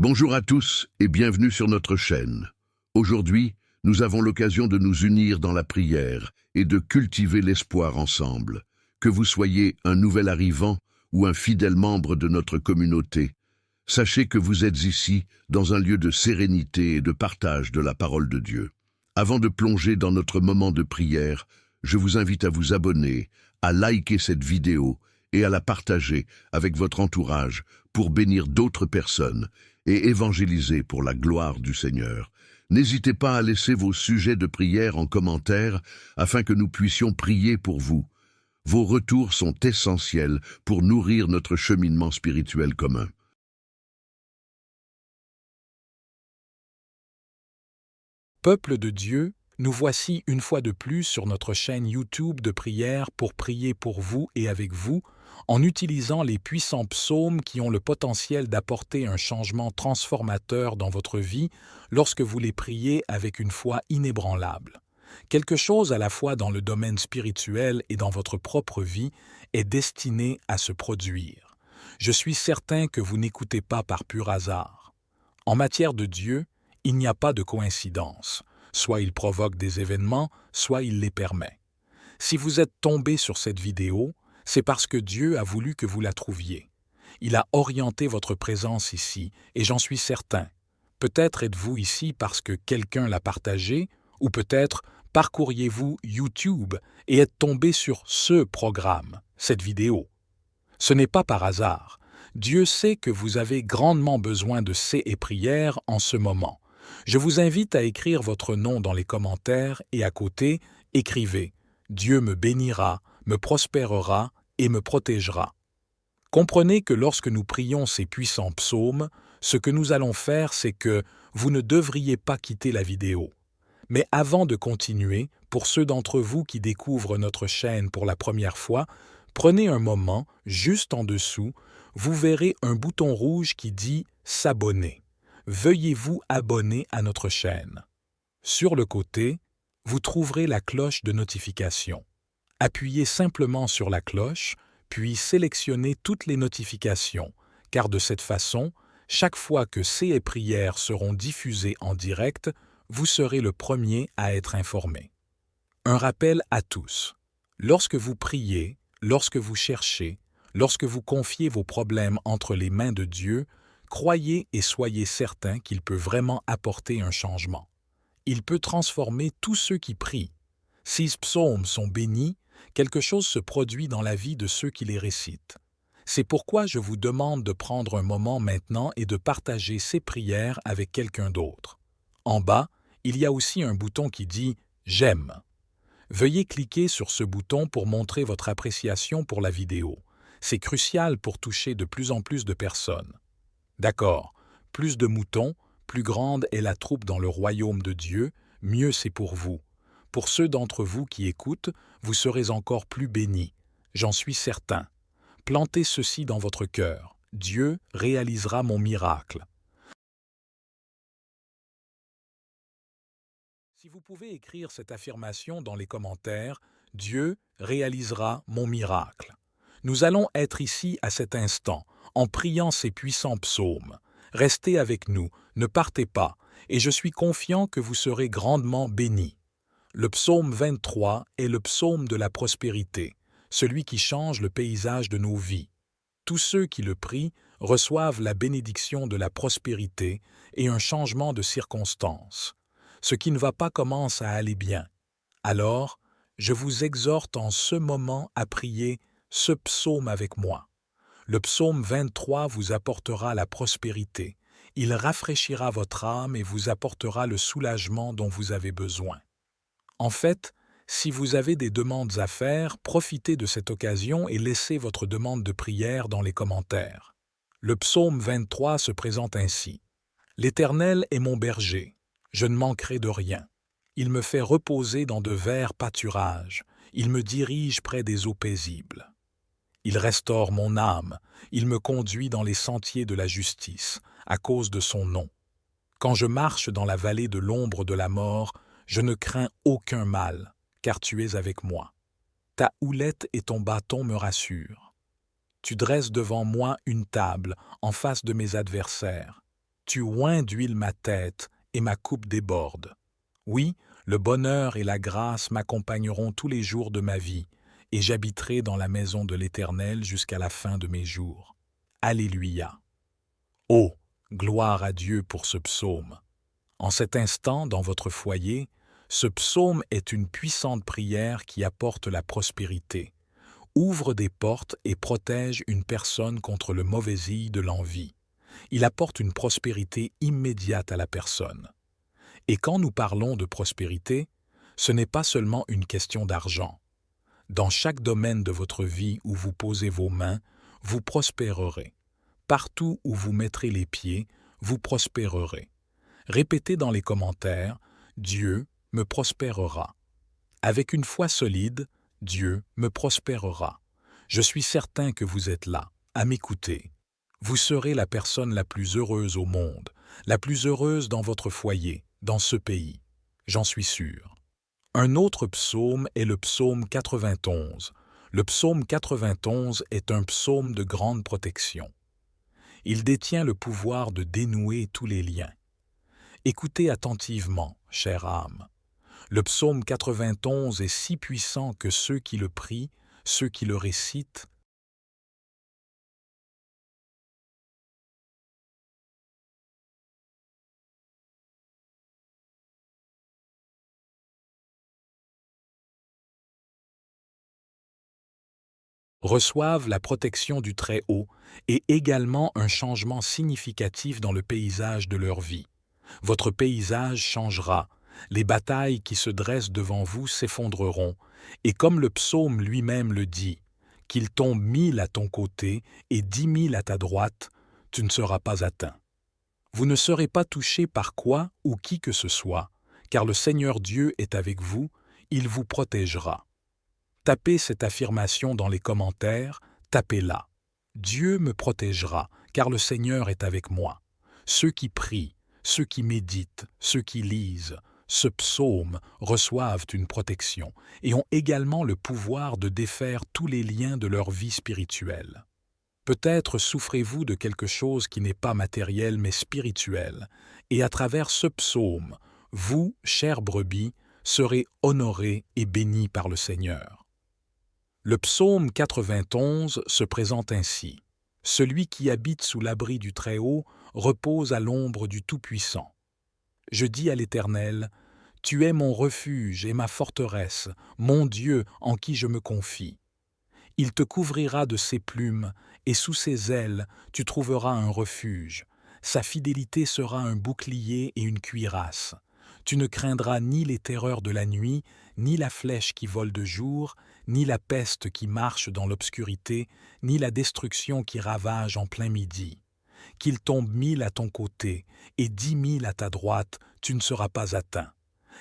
Bonjour à tous et bienvenue sur notre chaîne. Aujourd'hui, nous avons l'occasion de nous unir dans la prière et de cultiver l'espoir ensemble. Que vous soyez un nouvel arrivant ou un fidèle membre de notre communauté, sachez que vous êtes ici dans un lieu de sérénité et de partage de la parole de Dieu. Avant de plonger dans notre moment de prière, je vous invite à vous abonner, à liker cette vidéo et à la partager avec votre entourage pour bénir d'autres personnes et évangéliser pour la gloire du Seigneur. N'hésitez pas à laisser vos sujets de prière en commentaire afin que nous puissions prier pour vous. Vos retours sont essentiels pour nourrir notre cheminement spirituel commun. Peuple de Dieu, nous voici une fois de plus sur notre chaîne YouTube de prière pour prier pour vous et avec vous, en utilisant les puissants psaumes qui ont le potentiel d'apporter un changement transformateur dans votre vie lorsque vous les priez avec une foi inébranlable. Quelque chose à la fois dans le domaine spirituel et dans votre propre vie est destiné à se produire. Je suis certain que vous n'écoutez pas par pur hasard. En matière de Dieu, il n'y a pas de coïncidence. Soit il provoque des événements, soit il les permet. Si vous êtes tombé sur cette vidéo, c'est parce que Dieu a voulu que vous la trouviez. Il a orienté votre présence ici, et j'en suis certain. Peut-être êtes-vous ici parce que quelqu'un l'a partagé, ou peut-être parcouriez-vous YouTube et êtes tombé sur ce programme, cette vidéo. Ce n'est pas par hasard. Dieu sait que vous avez grandement besoin de ces prières en ce moment. Je vous invite à écrire votre nom dans les commentaires et à côté, écrivez « Dieu me bénira, me prospérera et me protégera ». Comprenez que lorsque nous prions ces puissants psaumes, ce que nous allons faire, c'est que vous ne devriez pas quitter la vidéo. Mais avant de continuer, pour ceux d'entre vous qui découvrent notre chaîne pour la première fois, prenez un moment, juste en dessous, vous verrez un bouton rouge qui dit « S'abonner ». Veuillez vous abonner à notre chaîne. Sur le côté, vous trouverez la cloche de notification. Appuyez simplement sur la cloche, puis sélectionnez toutes les notifications, car de cette façon, chaque fois que ces prières seront diffusées en direct, vous serez le premier à être informé. Un rappel à tous. Lorsque vous priez, lorsque vous cherchez, lorsque vous confiez vos problèmes entre les mains de Dieu, croyez et soyez certains qu'il peut vraiment apporter un changement. Il peut transformer tous ceux qui prient. Si ces psaumes sont bénis, quelque chose se produit dans la vie de ceux qui les récitent. C'est pourquoi je vous demande de prendre un moment maintenant et de partager ces prières avec quelqu'un d'autre. En bas, il y a aussi un bouton qui dit « J'aime ». Veuillez cliquer sur ce bouton pour montrer votre appréciation pour la vidéo. C'est crucial pour toucher de plus en plus de personnes. D'accord, plus de moutons, plus grande est la troupe dans le royaume de Dieu, mieux c'est pour vous. Pour ceux d'entre vous qui écoutent, vous serez encore plus bénis. J'en suis certain. Plantez ceci dans votre cœur. Dieu réalisera mon miracle. Si vous pouvez écrire cette affirmation dans les commentaires, Dieu réalisera mon miracle. Nous allons être ici à cet instant, en priant ces puissants psaumes. Restez avec nous, ne partez pas, et je suis confiant que vous serez grandement bénis. Le psaume 23 est le psaume de la prospérité, celui qui change le paysage de nos vies. Tous ceux qui le prient reçoivent la bénédiction de la prospérité et un changement de circonstances. Ce qui ne va pas commence à aller bien. Alors, je vous exhorte en ce moment à prier ce psaume avec moi. Le psaume 23 vous apportera la prospérité. Il rafraîchira votre âme et vous apportera le soulagement dont vous avez besoin. En fait, si vous avez des demandes à faire, profitez de cette occasion et laissez votre demande de prière dans les commentaires. Le psaume 23 se présente ainsi. « L'Éternel est mon berger, je ne manquerai de rien. Il me fait reposer dans de verts pâturages, il me dirige près des eaux paisibles. Il restaure mon âme, il me conduit dans les sentiers de la justice, à cause de son nom. Quand je marche dans la vallée de l'ombre de la mort, je ne crains aucun mal, car tu es avec moi. Ta houlette et ton bâton me rassurent. Tu dresses devant moi une table en face de mes adversaires. Tu oins d'huile ma tête, et ma coupe déborde. Oui, le bonheur et la grâce m'accompagneront tous les jours de ma vie, et j'habiterai dans la maison de l'Éternel jusqu'à la fin de mes jours. Alléluia. Oh, gloire à Dieu pour ce psaume. En cet instant, dans votre foyer, ce psaume est une puissante prière qui apporte la prospérité, ouvre des portes et protège une personne contre le mauvaisil de l'envie. Il apporte une prospérité immédiate à la personne. Et quand nous parlons de prospérité, ce n'est pas seulement une question d'argent. Dans chaque domaine de votre vie où vous posez vos mains, vous prospérerez. Partout où vous mettrez les pieds, vous prospérerez. Répétez dans les commentaires « Dieu me prospérera ». Avec une foi solide, Dieu me prospérera. Je suis certain que vous êtes là, à m'écouter. Vous serez la personne la plus heureuse au monde, la plus heureuse dans votre foyer, dans ce pays. J'en suis sûr. Un autre psaume est le psaume 91. Le psaume 91 est un psaume de grande protection. Il détient le pouvoir de dénouer tous les liens. Écoutez attentivement, chère âme. Le psaume 91 est si puissant que ceux qui le prient, ceux qui le récitent, reçoivent la protection du Très-Haut et également un changement significatif dans le paysage de leur vie. Votre paysage changera, les batailles qui se dressent devant vous s'effondreront, et comme le psaume lui-même le dit, qu'il tombe 1000 à ton côté et 10 000 à ta droite, tu ne seras pas atteint. Vous ne serez pas touché par quoi ou qui que ce soit, car le Seigneur Dieu est avec vous, il vous protégera. Tapez cette affirmation dans les commentaires, tapez-la. Dieu me protégera, car le Seigneur est avec moi. Ceux qui prient, ceux qui méditent, ceux qui lisent, ce psaume reçoivent une protection et ont également le pouvoir de défaire tous les liens de leur vie spirituelle. Peut-être souffrez-vous de quelque chose qui n'est pas matériel mais spirituel, et à travers ce psaume, vous, chères brebis, serez honorés et bénis par le Seigneur. Le psaume 91 se présente ainsi. Celui qui habite sous l'abri du Très-Haut repose à l'ombre du Tout-Puissant. Je dis à l'Éternel, « Tu es mon refuge et ma forteresse, mon Dieu en qui je me confie. » Il te couvrira de ses plumes, et sous ses ailes tu trouveras un refuge. Sa fidélité sera un bouclier et une cuirasse. Tu ne craindras ni les terreurs de la nuit, ni la flèche qui vole de jour, ni la peste qui marche dans l'obscurité, ni la destruction qui ravage en plein midi. Qu'il tombe 1000 à ton côté et 10 000 à ta droite, tu ne seras pas atteint.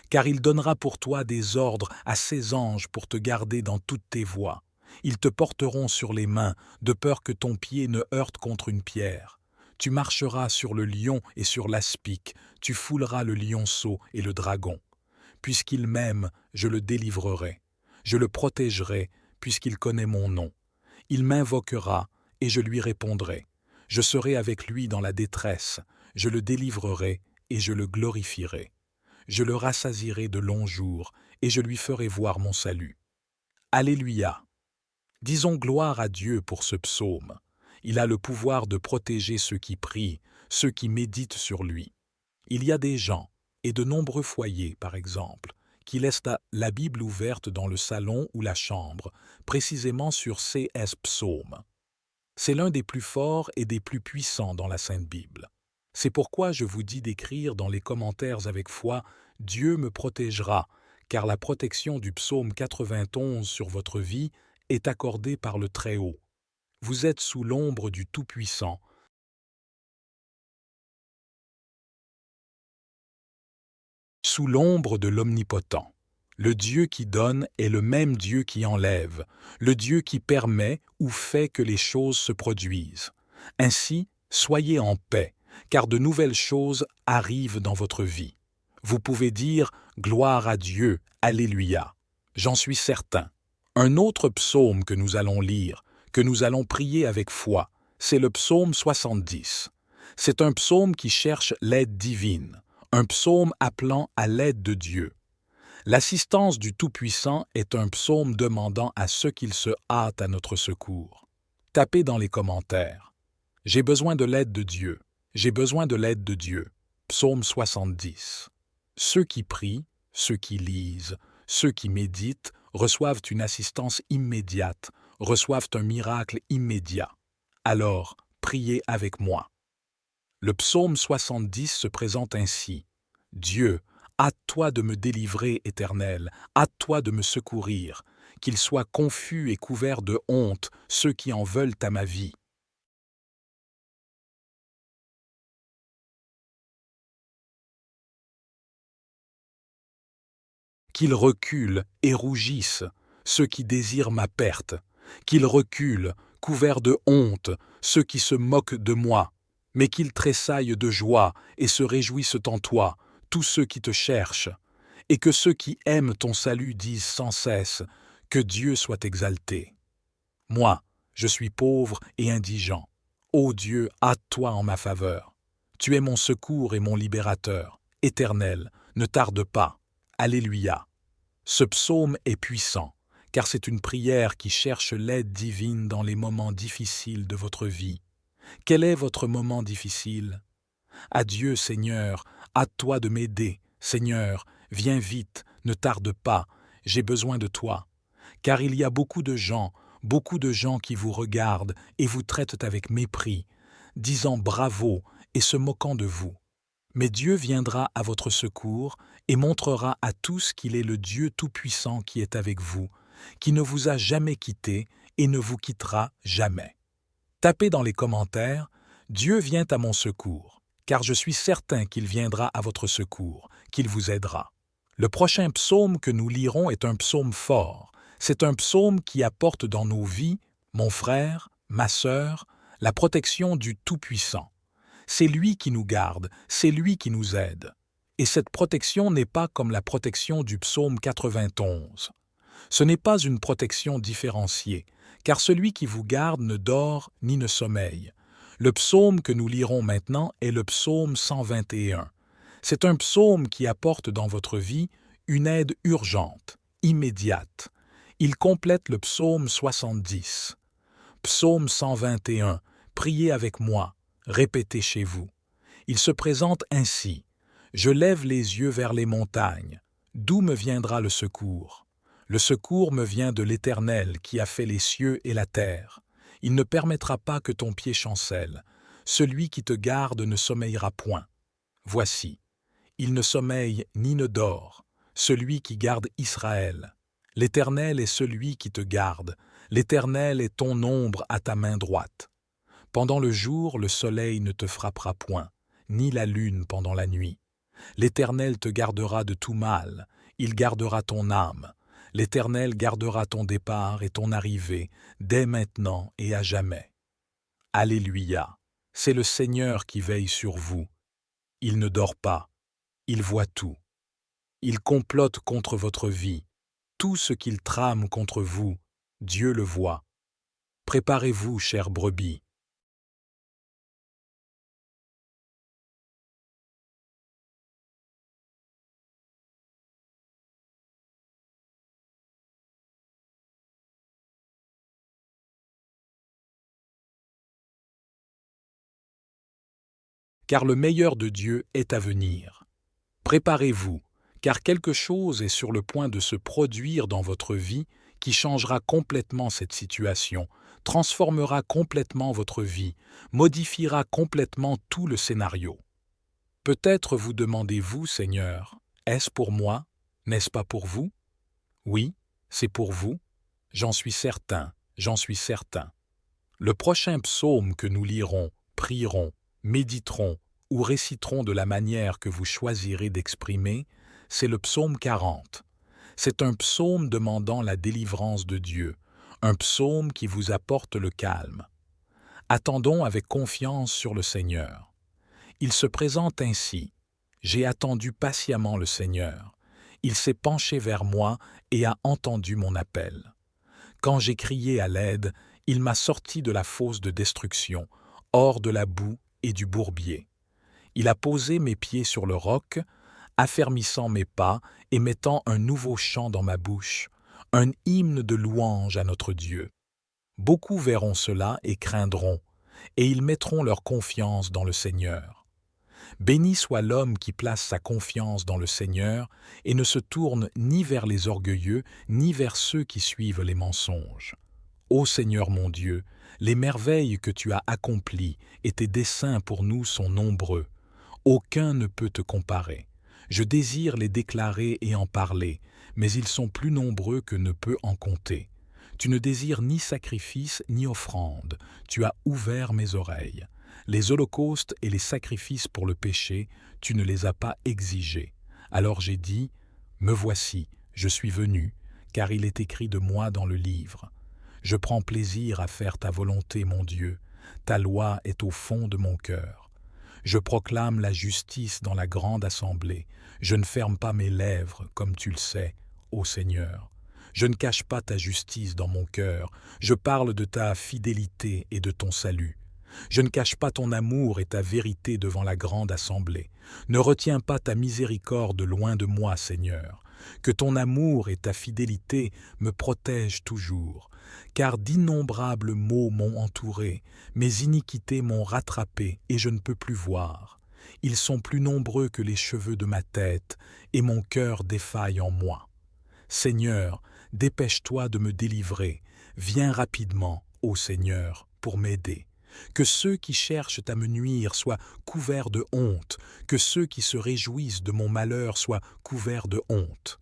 Car il donnera pour toi des ordres à ses anges pour te garder dans toutes tes voies. Ils te porteront sur les mains, de peur que ton pied ne heurte contre une pierre. Tu marcheras sur le lion et sur l'aspic, tu fouleras le lionceau et le dragon. Puisqu'il m'aime, je le délivrerai. Je le protégerai, puisqu'il connaît mon nom. Il m'invoquera, et je lui répondrai. Je serai avec lui dans la détresse, je le délivrerai, et je le glorifierai. Je le rassasierai de longs jours, et je lui ferai voir mon salut. Alléluia! Disons gloire à Dieu pour ce psaume. Il a le pouvoir de protéger ceux qui prient, ceux qui méditent sur lui. Il y a des gens, et de nombreux foyers par exemple, qui laissent la Bible ouverte dans le salon ou la chambre, précisément sur CS Psaume. C'est l'un des plus forts et des plus puissants dans la Sainte Bible. C'est pourquoi je vous dis d'écrire dans les commentaires avec foi « Dieu me protégera », car la protection du psaume 91 sur votre vie est accordée par le Très-Haut. Vous êtes sous l'ombre du Tout-Puissant. Sous l'ombre de l'Omnipotent. Le Dieu qui donne est le même Dieu qui enlève, le Dieu qui permet ou fait que les choses se produisent. Ainsi, soyez en paix, car de nouvelles choses arrivent dans votre vie. Vous pouvez dire « Gloire à Dieu, Alléluia ». J'en suis certain. Un autre psaume que nous allons lire, que nous allons prier avec foi, c'est le psaume 70. C'est un psaume qui cherche l'aide divine, un psaume appelant à l'aide de Dieu. L'assistance du Tout-Puissant est un psaume demandant à ceux qu'il se hâte à notre secours. Tapez dans les commentaires. J'ai besoin de l'aide de Dieu. J'ai besoin de l'aide de Dieu. Psaume 70. Ceux qui prient, ceux qui lisent, ceux qui méditent reçoivent une assistance immédiate, reçoivent un miracle immédiat. Alors, priez avec moi. Le psaume 70 se présente ainsi. Dieu, hâte-toi de me délivrer, Éternel, hâte-toi de me secourir, qu'ils soient confus et couverts de honte, ceux qui en veulent à ma vie. Qu'ils reculent et rougissent, ceux qui désirent ma perte, qu'ils reculent, couverts de honte, ceux qui se moquent de moi, mais qu'ils tressaillent de joie et se réjouissent en toi, tous ceux qui te cherchent, et que ceux qui aiment ton salut disent sans cesse que Dieu soit exalté. Moi, je suis pauvre et indigent. Ô Dieu, hâte-toi en ma faveur. Tu es mon secours et mon libérateur. Éternel, ne tarde pas. Alléluia. Ce psaume est puissant, car c'est une prière qui cherche l'aide divine dans les moments difficiles de votre vie. Quel est votre moment difficile? Adieu, Seigneur, hâte-toi de m'aider. Seigneur, viens vite, ne tarde pas, j'ai besoin de toi. Car il y a beaucoup de gens qui vous regardent et vous traitent avec mépris, disant bravo et se moquant de vous. Mais Dieu viendra à votre secours et montrera à tous qu'il est le Dieu Tout-Puissant qui est avec vous, qui ne vous a jamais quitté et ne vous quittera jamais. Tapez dans les commentaires « Dieu vient à mon secours », car je suis certain qu'il viendra à votre secours, qu'il vous aidera. Le prochain psaume que nous lirons est un psaume fort. C'est un psaume qui apporte dans nos vies, mon frère, ma sœur, la protection du Tout-Puissant. C'est lui qui nous garde, c'est lui qui nous aide. Et cette protection n'est pas comme la protection du psaume 91. Ce n'est pas une protection différenciée, car celui qui vous garde ne dort ni ne sommeille. Le psaume que nous lirons maintenant est le psaume 121. C'est un psaume qui apporte dans votre vie une aide urgente, immédiate. Il complète le psaume 70. Psaume 121, priez avec moi, répétez chez vous. Il se présente ainsi. Je lève les yeux vers les montagnes. D'où me viendra le secours? Le secours me vient de l'Éternel qui a fait les cieux et la terre. Il ne permettra pas que ton pied chancelle. Celui qui te garde ne sommeillera point. Voici, il ne sommeille ni ne dort, celui qui garde Israël. L'Éternel est celui qui te garde. L'Éternel est ton ombre à ta main droite. Pendant le jour, le soleil ne te frappera point, ni la lune pendant la nuit. L'Éternel te gardera de tout mal, il gardera ton âme. L'Éternel gardera ton départ et ton arrivée, dès maintenant et à jamais. Alléluia, c'est le Seigneur qui veille sur vous. Il ne dort pas, il voit tout. Il complote contre votre vie. Tout ce qu'il trame contre vous, Dieu le voit. Préparez-vous, chères brebis. Car le meilleur de Dieu est à venir. Préparez-vous, car quelque chose est sur le point de se produire dans votre vie qui changera complètement cette situation, transformera complètement votre vie, modifiera complètement tout le scénario. Peut-être vous demandez-vous, Seigneur, est-ce pour moi? N'est-ce pas pour vous? Oui, c'est pour vous. J'en suis certain, j'en suis certain. Le prochain psaume que nous lirons, prierons, méditerons ou réciterons de la manière que vous choisirez d'exprimer, c'est le psaume 40. C'est un psaume demandant la délivrance de Dieu, un psaume qui vous apporte le calme. Attendons avec confiance sur le Seigneur. Il se présente ainsi. J'ai attendu patiemment le Seigneur. Il s'est penché vers moi et a entendu mon appel. Quand j'ai crié à l'aide, il m'a sorti de la fosse de destruction, hors de la boue et du bourbier. Il a posé mes pieds sur le roc, affermissant mes pas et mettant un nouveau chant dans ma bouche, un hymne de louange à notre Dieu. Beaucoup verront cela et craindront, et ils mettront leur confiance dans le Seigneur. Béni soit l'homme qui place sa confiance dans le Seigneur et ne se tourne ni vers les orgueilleux, ni vers ceux qui suivent les mensonges. Ô Seigneur mon Dieu, les merveilles que tu as accomplies et tes desseins pour nous sont nombreux. Aucun ne peut te comparer. Je désire les déclarer et en parler, mais ils sont plus nombreux que ne peut en compter. Tu ne désires ni sacrifice ni offrande, tu as ouvert mes oreilles. Les holocaustes et les sacrifices pour le péché, tu ne les as pas exigés. Alors j'ai dit, me voici, je suis venu, car il est écrit de moi dans le livre. Je prends plaisir à faire ta volonté, mon Dieu, ta loi est au fond de mon cœur. Je proclame la justice dans la grande assemblée. Je ne ferme pas mes lèvres, comme tu le sais, ô Seigneur. Je ne cache pas ta justice dans mon cœur. Je parle de ta fidélité et de ton salut. Je ne cache pas ton amour et ta vérité devant la grande assemblée. Ne retiens pas ta miséricorde loin de moi, Seigneur. Que ton amour et ta fidélité me protègent toujours. Car d'innombrables maux m'ont entouré, mes iniquités m'ont rattrapé et je ne peux plus voir. Ils sont plus nombreux que les cheveux de ma tête et mon cœur défaille en moi. Seigneur, dépêche-toi de me délivrer. Viens rapidement, ô Seigneur, pour m'aider. Que ceux qui cherchent à me nuire soient couverts de honte, que ceux qui se réjouissent de mon malheur soient couverts de honte.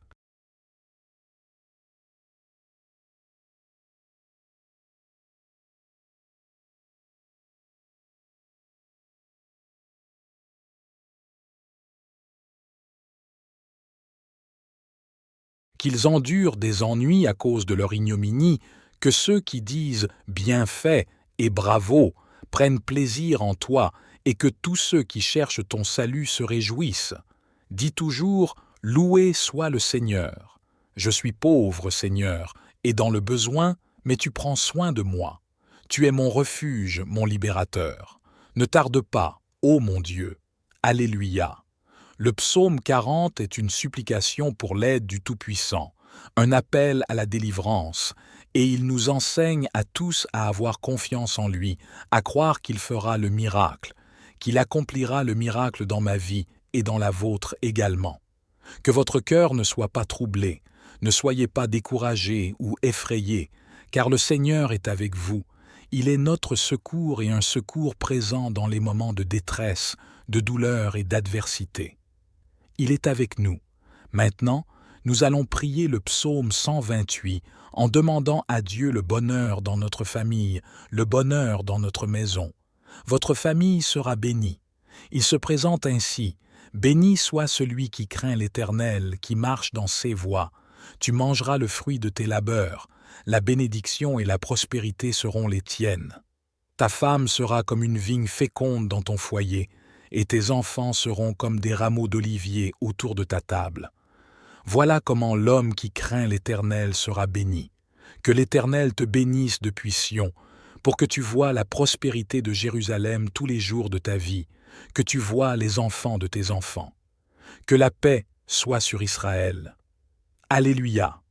Qu'ils endurent des ennuis à cause de leur ignominie, que ceux qui disent « bien fait » et « bravo » prennent plaisir en toi, et que tous ceux qui cherchent ton salut se réjouissent. Dis toujours « loué soit le Seigneur ». Je suis pauvre, Seigneur, et dans le besoin, mais tu prends soin de moi. Tu es mon refuge, mon libérateur. Ne tarde pas, ô mon Dieu. Alléluia. Le psaume 40 est une supplication pour l'aide du Tout-Puissant, un appel à la délivrance, et il nous enseigne à tous à avoir confiance en lui, à croire qu'il fera le miracle, qu'il accomplira le miracle dans ma vie et dans la vôtre également. Que votre cœur ne soit pas troublé, ne soyez pas découragés ou effrayés, car le Seigneur est avec vous. Il est notre secours et un secours présent dans les moments de détresse, de douleur et d'adversité. Il est avec nous. Maintenant, nous allons prier le psaume 128 en demandant à Dieu le bonheur dans notre famille, le bonheur dans notre maison. Votre famille sera bénie. Il se présente ainsi. Béni soit celui qui craint l'Éternel, qui marche dans ses voies. Tu mangeras le fruit de tes labeurs. La bénédiction et la prospérité seront les tiennes. Ta femme sera comme une vigne féconde dans ton foyer, et tes enfants seront comme des rameaux d'olivier autour de ta table. Voilà comment l'homme qui craint l'Éternel sera béni. Que l'Éternel te bénisse depuis Sion, pour que tu vois la prospérité de Jérusalem tous les jours de ta vie, que tu vois les enfants de tes enfants. Que la paix soit sur Israël. Alléluia.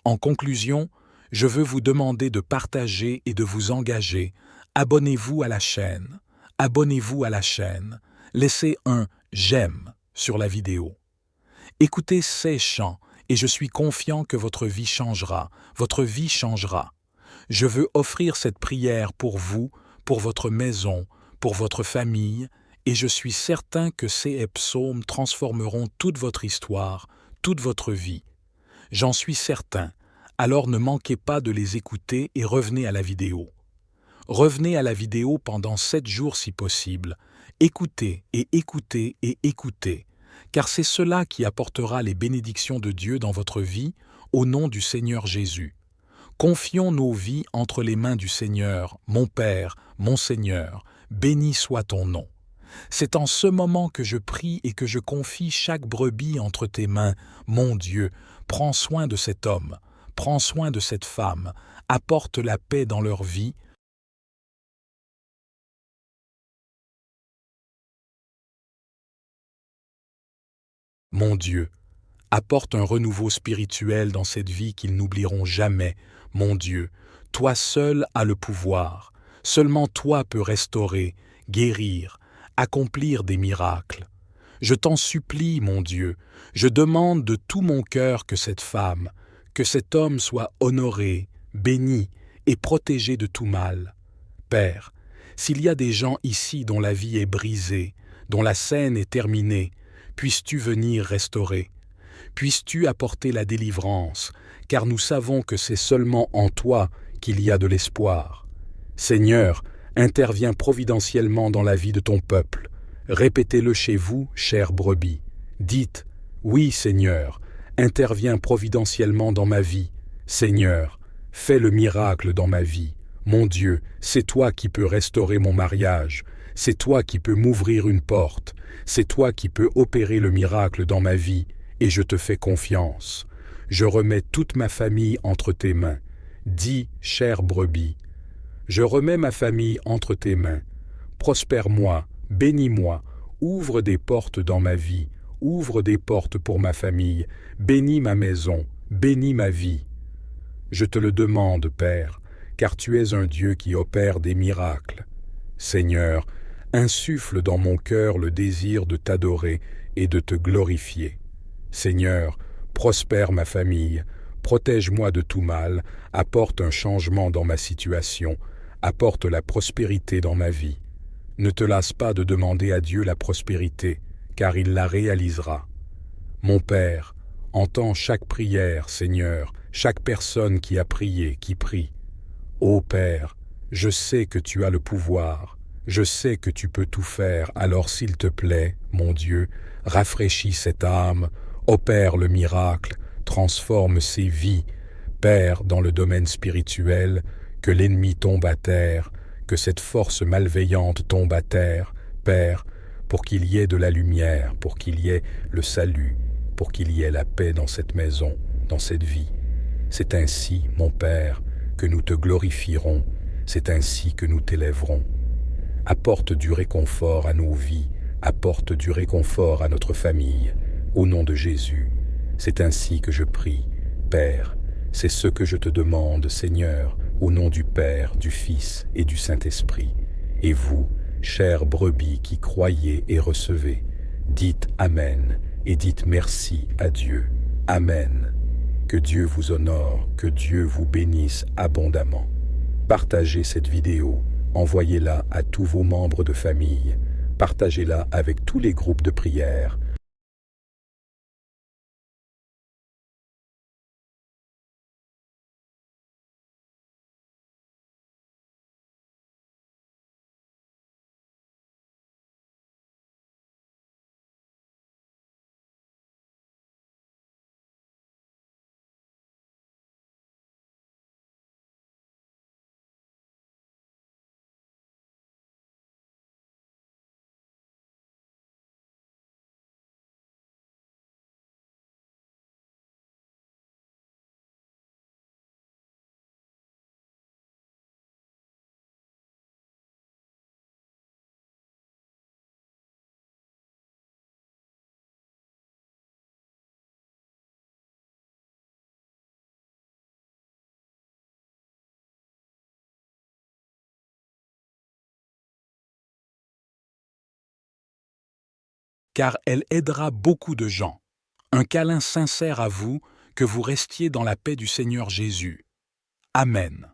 En conclusion, je veux vous demander de partager et de vous engager. Abonnez-vous à la chaîne. Abonnez-vous à la chaîne. Laissez un « j'aime » sur la vidéo. Écoutez ces chants et je suis confiant que votre vie changera. Votre vie changera. Je veux offrir cette prière pour vous, pour votre maison, pour votre famille, et je suis certain que ces psaumes transformeront toute votre histoire, toute votre vie. J'en suis certain. Alors ne manquez pas de les écouter et revenez à la vidéo. Revenez à la vidéo pendant 7 jours si possible. Écoutez et écoutez et écoutez, car c'est cela qui apportera les bénédictions de Dieu dans votre vie, au nom du Seigneur Jésus. Confions nos vies entre les mains du Seigneur, mon Père, mon Seigneur, béni soit ton nom. C'est en ce moment que je prie et que je confie chaque brebis entre tes mains. Mon Dieu, prends soin de cet homme, prends soin de cette femme, apporte la paix dans leur vie, Mon Dieu, apporte un renouveau spirituel dans cette vie qu'ils n'oublieront jamais. Mon Dieu, toi seul as le pouvoir. Seulement toi peux restaurer, guérir, accomplir des miracles. Je t'en supplie, mon Dieu, je demande de tout mon cœur que cette femme, que cet homme soit honoré, béni et protégé de tout mal. Père, s'il y a des gens ici dont la vie est brisée, dont la scène est terminée, puisses-tu venir restaurer. Puisses-tu apporter la délivrance, car nous savons que c'est seulement en toi qu'il y a de l'espoir. Seigneur, interviens providentiellement dans la vie de ton peuple. Répétez-le chez vous, chères brebis. Dites, oui Seigneur, interviens providentiellement dans ma vie. Seigneur, fais le miracle dans ma vie. Mon Dieu, c'est toi qui peux restaurer mon mariage. C'est toi qui peux m'ouvrir une porte. C'est toi qui peux opérer le miracle dans ma vie. Et je te fais confiance. Je remets toute ma famille entre tes mains. Dis, chère brebis, je remets ma famille entre tes mains. Prospère-moi, bénis-moi, ouvre des portes dans ma vie, ouvre des portes pour ma famille, bénis ma maison, bénis ma vie. Je te le demande, Père, car tu es un Dieu qui opère des miracles. Seigneur, insuffle dans mon cœur le désir de t'adorer et de te glorifier. Seigneur, prospère ma famille, protège-moi de tout mal, apporte un changement dans ma situation, apporte la prospérité dans ma vie. Ne te lasse pas de demander à Dieu la prospérité, car il la réalisera. Mon Père, entends chaque prière, Seigneur, chaque personne qui a prié, qui prie. Ô Père, je sais que tu as le pouvoir, je sais que tu peux tout faire, alors s'il te plaît, mon Dieu, rafraîchis cette âme, opère le miracle, transforme ses vies. Père, dans le domaine spirituel, que l'ennemi tombe à terre, que cette force malveillante tombe à terre, Père, pour qu'il y ait de la lumière, pour qu'il y ait le salut, pour qu'il y ait la paix dans cette maison, dans cette vie. C'est ainsi, mon Père, que nous te glorifierons, c'est ainsi que nous t'élèverons. Apporte du réconfort à nos vies, apporte du réconfort à notre famille, au nom de Jésus. C'est ainsi que je prie, Père, c'est ce que je te demande, Seigneur, au nom du Père, du Fils et du Saint-Esprit. Et vous, chères brebis qui croyez et recevez, dites Amen et dites merci à Dieu. Amen. Que Dieu vous honore, que Dieu vous bénisse abondamment. Partagez cette vidéo, envoyez-la à tous vos membres de famille, partagez-la avec tous les groupes de prière. Car elle aidera beaucoup de gens. Un câlin sincère à vous, que vous restiez dans la paix du Seigneur Jésus. Amen.